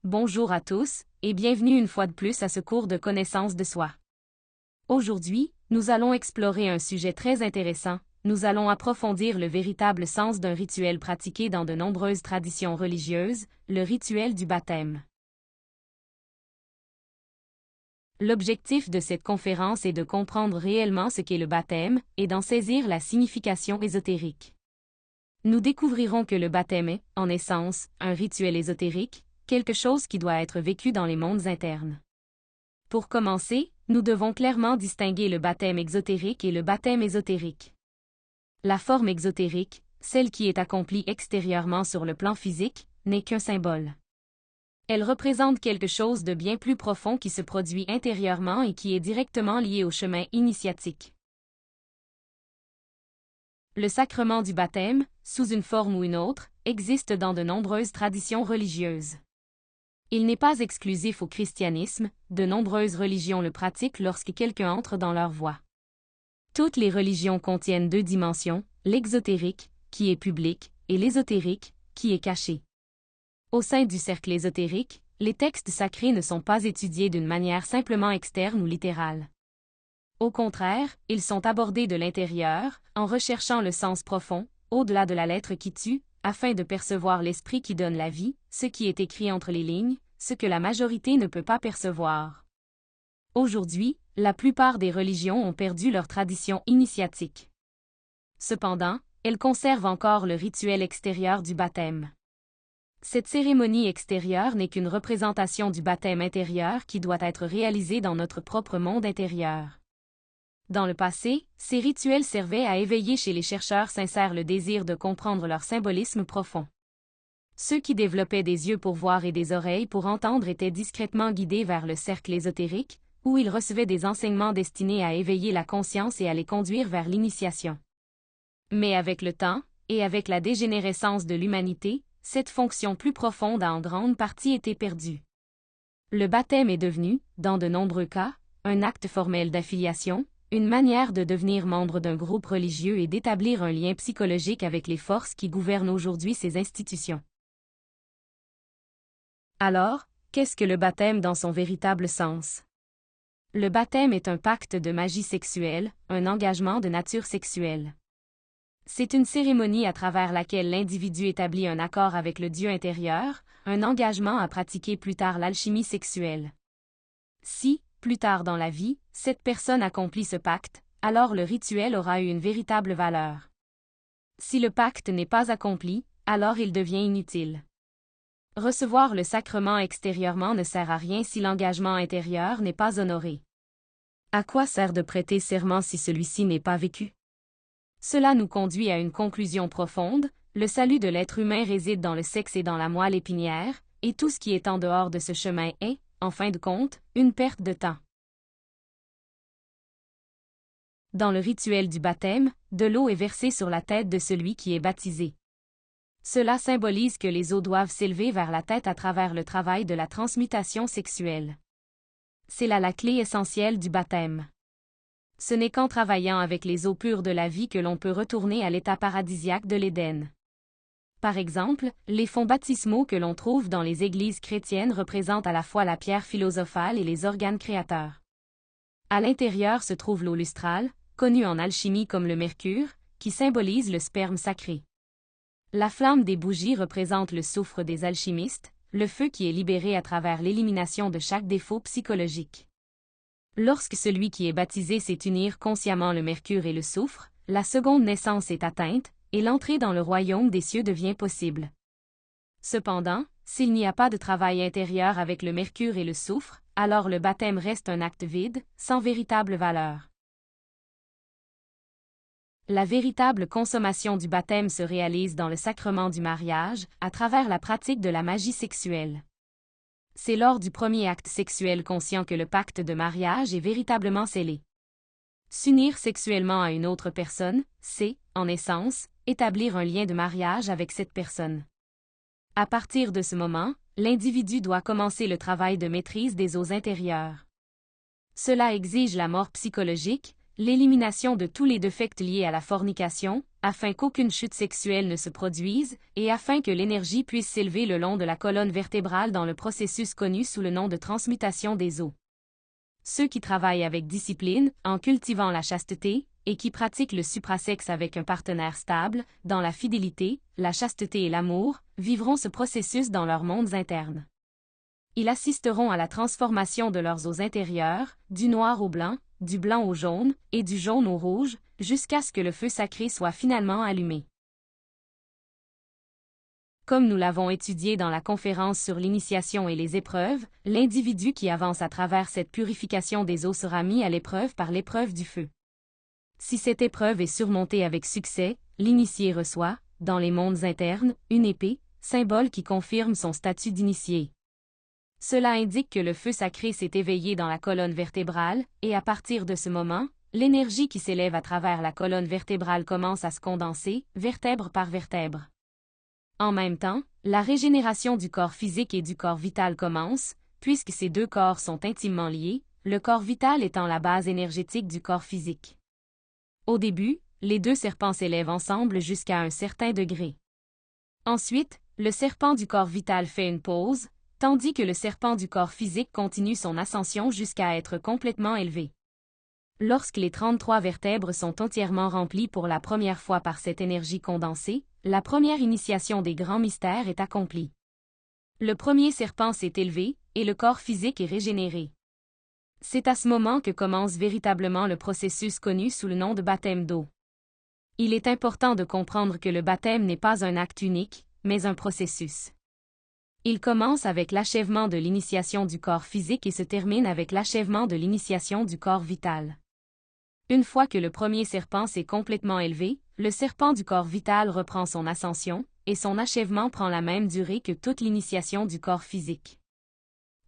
Bonjour à tous, et bienvenue une fois de plus à ce cours de connaissance de soi. Aujourd'hui, nous allons explorer un sujet très intéressant. Nous allons approfondir le véritable sens d'un rituel pratiqué dans de nombreuses traditions religieuses, le rituel du baptême. L'objectif de cette conférence est de comprendre réellement ce qu'est le baptême et d'en saisir la signification ésotérique. Nous découvrirons que le baptême est, en essence, un rituel ésotérique, quelque chose qui doit être vécu dans les mondes internes. Pour commencer, nous devons clairement distinguer le baptême exotérique et le baptême ésotérique. La forme exotérique, celle qui est accomplie extérieurement sur le plan physique, n'est qu'un symbole. Elle représente quelque chose de bien plus profond qui se produit intérieurement et qui est directement lié au chemin initiatique. Le sacrement du baptême, sous une forme ou une autre, existe dans de nombreuses traditions religieuses. Il n'est pas exclusif au christianisme, de nombreuses religions le pratiquent lorsque quelqu'un entre dans leur voie. Toutes les religions contiennent deux dimensions, l'exotérique, qui est public, et l'ésotérique, qui est caché. Au sein du cercle ésotérique, les textes sacrés ne sont pas étudiés d'une manière simplement externe ou littérale. Au contraire, ils sont abordés de l'intérieur, en recherchant le sens profond, au-delà de la lettre qui tue, afin de percevoir l'esprit qui donne la vie, ce qui est écrit entre les lignes, ce que la majorité ne peut pas percevoir. Aujourd'hui, la plupart des religions ont perdu leur tradition initiatique. Cependant, elles conservent encore le rituel extérieur du baptême. Cette cérémonie extérieure n'est qu'une représentation du baptême intérieur qui doit être réalisé dans notre propre monde intérieur. Dans le passé, ces rituels servaient à éveiller chez les chercheurs sincères le désir de comprendre leur symbolisme profond. Ceux qui développaient des yeux pour voir et des oreilles pour entendre étaient discrètement guidés vers le cercle ésotérique, où ils recevaient des enseignements destinés à éveiller la conscience et à les conduire vers l'initiation. Mais avec le temps, et avec la dégénérescence de l'humanité, cette fonction plus profonde a en grande partie été perdue. Le baptême est devenu, dans de nombreux cas, un acte formel d'affiliation, une manière de devenir membre d'un groupe religieux et d'établir un lien psychologique avec les forces qui gouvernent aujourd'hui ces institutions. Alors, qu'est-ce que le baptême dans son véritable sens? Le baptême est un pacte de magie sexuelle, un engagement de nature sexuelle. C'est une cérémonie à travers laquelle l'individu établit un accord avec le Dieu intérieur, un engagement à pratiquer plus tard l'alchimie sexuelle. Si, plus tard dans la vie, cette personne accomplit ce pacte, alors le rituel aura eu une véritable valeur. Si le pacte n'est pas accompli, alors il devient inutile. Recevoir le sacrement extérieurement ne sert à rien si l'engagement intérieur n'est pas honoré. À quoi sert de prêter serment si celui-ci n'est pas vécu? Cela nous conduit à une conclusion profonde, le salut de l'être humain réside dans le sexe et dans la moelle épinière, et tout ce qui est en dehors de ce chemin est, en fin de compte, une perte de temps. Dans le rituel du baptême, de l'eau est versée sur la tête de celui qui est baptisé. Cela symbolise que les eaux doivent s'élever vers la tête à travers le travail de la transmutation sexuelle. C'est là la clé essentielle du baptême. Ce n'est qu'en travaillant avec les eaux pures de la vie que l'on peut retourner à l'état paradisiaque de l'Éden. Par exemple, les fonts baptismaux que l'on trouve dans les églises chrétiennes représentent à la fois la pierre philosophale et les organes créateurs. À l'intérieur se trouve l'eau lustrale, connue en alchimie comme le mercure, qui symbolise le sperme sacré. La flamme des bougies représente le soufre des alchimistes, le feu qui est libéré à travers l'élimination de chaque défaut psychologique. Lorsque celui qui est baptisé sait unir consciemment le mercure et le soufre, la seconde naissance est atteinte, et l'entrée dans le royaume des cieux devient possible. Cependant, s'il n'y a pas de travail intérieur avec le mercure et le soufre, alors le baptême reste un acte vide, sans véritable valeur. La véritable consommation du baptême se réalise dans le sacrement du mariage, à travers la pratique de la magie sexuelle. C'est lors du premier acte sexuel conscient que le pacte de mariage est véritablement scellé. S'unir sexuellement à une autre personne, c'est, en essence, établir un lien de mariage avec cette personne. À partir de ce moment, l'individu doit commencer le travail de maîtrise des eaux intérieures. Cela exige la mort psychologique, l'élimination de tous les défects liés à la fornication, afin qu'aucune chute sexuelle ne se produise, et afin que l'énergie puisse s'élever le long de la colonne vertébrale dans le processus connu sous le nom de transmutation des os. Ceux qui travaillent avec discipline, en cultivant la chasteté, et qui pratiquent le suprasexe avec un partenaire stable, dans la fidélité, la chasteté et l'amour, vivront ce processus dans leurs mondes internes. Ils assisteront à la transformation de leurs os intérieurs, du noir au blanc, du blanc au jaune, et du jaune au rouge, jusqu'à ce que le feu sacré soit finalement allumé. Comme nous l'avons étudié dans la conférence sur l'initiation et les épreuves, l'individu qui avance à travers cette purification des os sera mis à l'épreuve par l'épreuve du feu. Si cette épreuve est surmontée avec succès, l'initié reçoit, dans les mondes internes, une épée, symbole qui confirme son statut d'initié. Cela indique que le feu sacré s'est éveillé dans la colonne vertébrale, et à partir de ce moment, l'énergie qui s'élève à travers la colonne vertébrale commence à se condenser, vertèbre par vertèbre. En même temps, la régénération du corps physique et du corps vital commence, puisque ces deux corps sont intimement liés, le corps vital étant la base énergétique du corps physique. Au début, les deux serpents s'élèvent ensemble jusqu'à un certain degré. Ensuite, le serpent du corps vital fait une pause, tandis que le serpent du corps physique continue son ascension jusqu'à être complètement élevé. Lorsque les 33 vertèbres sont entièrement remplies pour la première fois par cette énergie condensée, la première initiation des grands mystères est accomplie. Le premier serpent s'est élevé, et le corps physique est régénéré. C'est à ce moment que commence véritablement le processus connu sous le nom de baptême d'eau. Il est important de comprendre que le baptême n'est pas un acte unique, mais un processus. Il commence avec l'achèvement de l'initiation du corps physique et se termine avec l'achèvement de l'initiation du corps vital. Une fois que le premier serpent s'est complètement élevé, le serpent du corps vital reprend son ascension, et son achèvement prend la même durée que toute l'initiation du corps physique.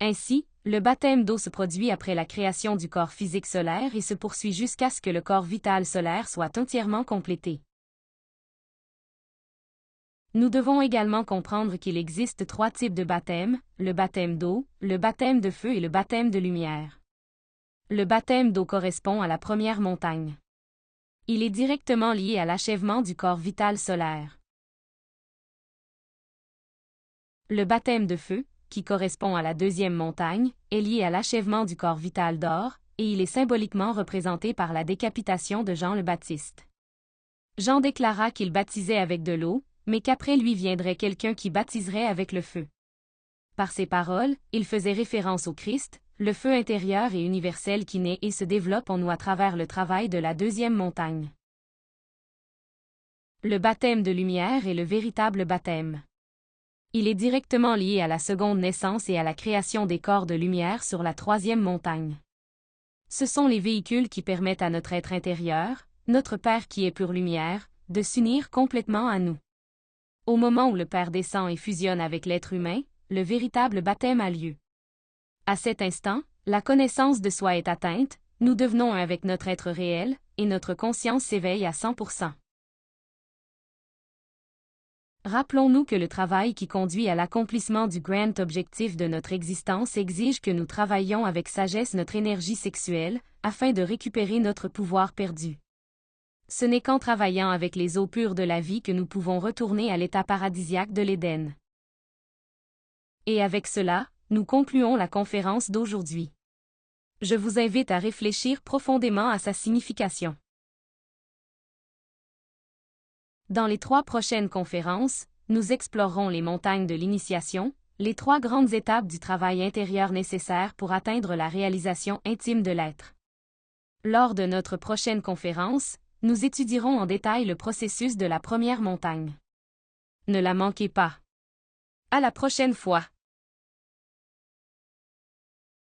Ainsi, le baptême d'eau se produit après la création du corps physique solaire et se poursuit jusqu'à ce que le corps vital solaire soit entièrement complété. Nous devons également comprendre qu'il existe 3 types de baptême, le baptême d'eau, le baptême de feu et le baptême de lumière. Le baptême d'eau correspond à la première montagne. Il est directement lié à l'achèvement du corps vital solaire. Le baptême de feu, qui correspond à la deuxième montagne, est lié à l'achèvement du corps vital d'or, et il est symboliquement représenté par la décapitation de Jean le Baptiste. Jean déclara qu'il baptisait avec de l'eau, mais qu'après lui viendrait quelqu'un qui baptiserait avec le feu. Par ces paroles, il faisait référence au Christ, le feu intérieur et universel qui naît et se développe en nous à travers le travail de la deuxième montagne. Le baptême de lumière est le véritable baptême. Il est directement lié à la seconde naissance et à la création des corps de lumière sur la troisième montagne. Ce sont les véhicules qui permettent à notre être intérieur, notre Père qui est pure lumière, de s'unir complètement à nous. Au moment où le Père descend et fusionne avec l'être humain, le véritable baptême a lieu. À cet instant, la connaissance de soi est atteinte, nous devenons un avec notre être réel, et notre conscience s'éveille à 100%. Rappelons-nous que le travail qui conduit à l'accomplissement du grand objectif de notre existence exige que nous travaillions avec sagesse notre énergie sexuelle, afin de récupérer notre pouvoir perdu. Ce n'est qu'en travaillant avec les eaux pures de la vie que nous pouvons retourner à l'état paradisiaque de l'Éden. Et avec cela, nous concluons la conférence d'aujourd'hui. Je vous invite à réfléchir profondément à sa signification. Dans les 3 prochaines conférences, nous explorerons les montagnes de l'initiation, les 3 grandes étapes du travail intérieur nécessaires pour atteindre la réalisation intime de l'être. Lors de notre prochaine conférence, nous étudierons en détail le processus de la première montagne. Ne la manquez pas. À la prochaine fois.